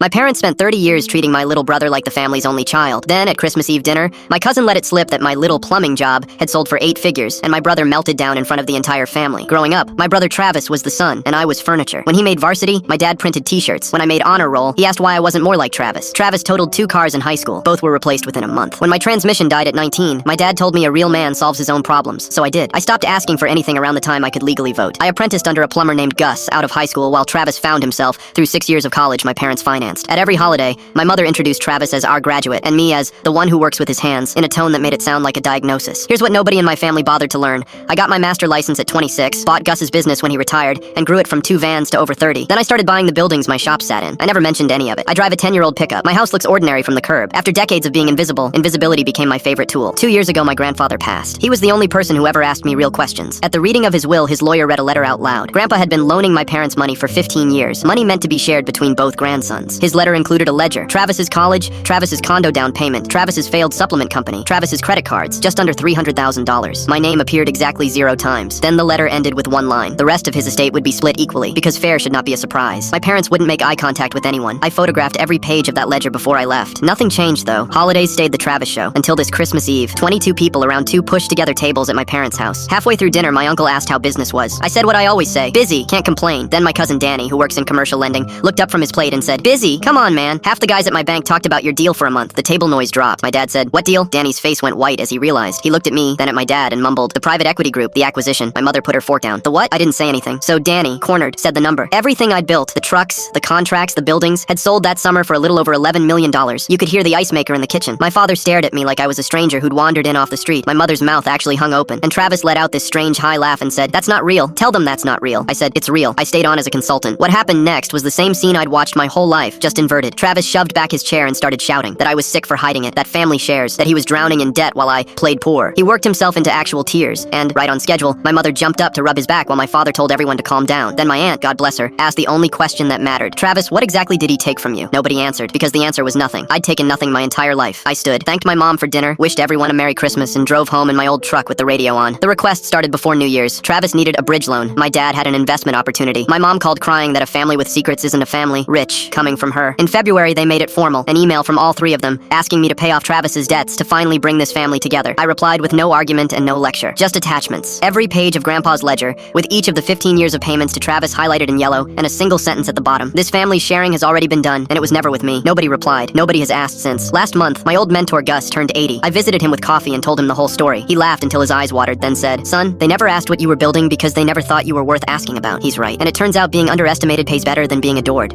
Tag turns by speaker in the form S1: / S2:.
S1: My parents spent 30 years treating my little brother like the family's only child. Then, at Christmas Eve dinner, my cousin let it slip that my little plumbing job had sold for 8 figures, and my brother melted down in front of the entire family. Growing up, my brother Travis was the son, and I was furniture. When he made varsity, my dad printed t-shirts. When I made honor roll, he asked why I wasn't more like Travis. Travis totaled 2 cars in high school. Both were replaced within a month. When my transmission died at 19, my dad told me a real man solves his own problems, so I did. I stopped asking for anything around the time I could legally vote. I apprenticed under a plumber named Gus out of high school while Travis found himself through 6 years of college my parents financed. At every holiday, my mother introduced Travis as our graduate, and me as the one who works with his hands, in a tone that made it sound like a diagnosis. Here's what nobody in my family bothered to learn. I got my master license at 26, bought Gus's business when he retired, and grew it from 2 vans to over 30. Then I started buying the buildings my shop sat in. I never mentioned any of it. I drive a 10-year-old pickup. My house looks ordinary from the curb. After decades of being invisible, invisibility became my favorite tool. 2 years ago, my grandfather passed. He was the only person who ever asked me real questions. At the reading of his will, his lawyer read a letter out loud. Grandpa had been loaning my parents money for 15 years, money meant to be shared between both grandsons. His letter included a ledger. Travis's college, Travis's condo down payment, Travis's failed supplement company, Travis's credit cards, just under $300,000. My name appeared exactly 0 times. Then the letter ended with 1 line. The rest of his estate would be split equally, because fair should not be a surprise. My parents wouldn't make eye contact with anyone. I photographed every page of that ledger before I left. Nothing changed, though. Holidays stayed the Travis show, until this Christmas Eve. 22 people around 2 pushed-together tables at my parents' house. Halfway through dinner, my uncle asked how business was. I said what I always say, busy, can't complain. Then my cousin Danny, who works in commercial lending, looked up from his plate and said, busy? Come on, man. Half the guys at my bank talked about your deal for a month. The table noise dropped. My dad said, what deal? Danny's face went white as he realized. He looked at me, then at my dad, and mumbled, the private equity group, the acquisition. My mother put her fork down. The what? I didn't say anything. So Danny, cornered, said the number. Everything I'd built, the trucks, the contracts, the buildings, had sold that summer for a little over $11 million. You could hear the ice maker in the kitchen. My father stared at me like I was a stranger who'd wandered in off the street. My mother's mouth actually hung open, and Travis let out this strange high laugh and said, that's not real. Tell them that's not real. I said, it's real. I stayed on as a consultant. What happened next was the same scene I'd watched my whole life, just inverted. Travis shoved back his chair and started shouting that I was sick for hiding it, that family shares, that he was drowning in debt while I played poor. He worked himself into actual tears, and, right on schedule, my mother jumped up to rub his back while my father told everyone to calm down. Then my aunt, God bless her, asked the only question that mattered. Travis, what exactly did he take from you? Nobody answered, because the answer was nothing. I'd taken nothing my entire life. I stood, thanked my mom for dinner, wished everyone a Merry Christmas, and drove home in my old truck with the radio on. The request started before New Year's. Travis needed a bridge loan. My dad had an investment opportunity. My mom called crying that a family with secrets isn't a family. Rich, coming from her. In February, they made it formal. An email from all 3 of them, asking me to pay off Travis's debts to finally bring this family together. I replied with no argument and no lecture. Just attachments. Every page of Grandpa's ledger, with each of the 15 years of payments to Travis highlighted in yellow, and a single sentence at the bottom. This family's sharing has already been done, and it was never with me. Nobody replied. Nobody has asked since. Last month, my old mentor Gus turned 80. I visited him with coffee and told him the whole story. He laughed until his eyes watered, then said, son, they never asked what you were building because they never thought you were worth asking about. He's right. And it turns out being underestimated pays better than being adored.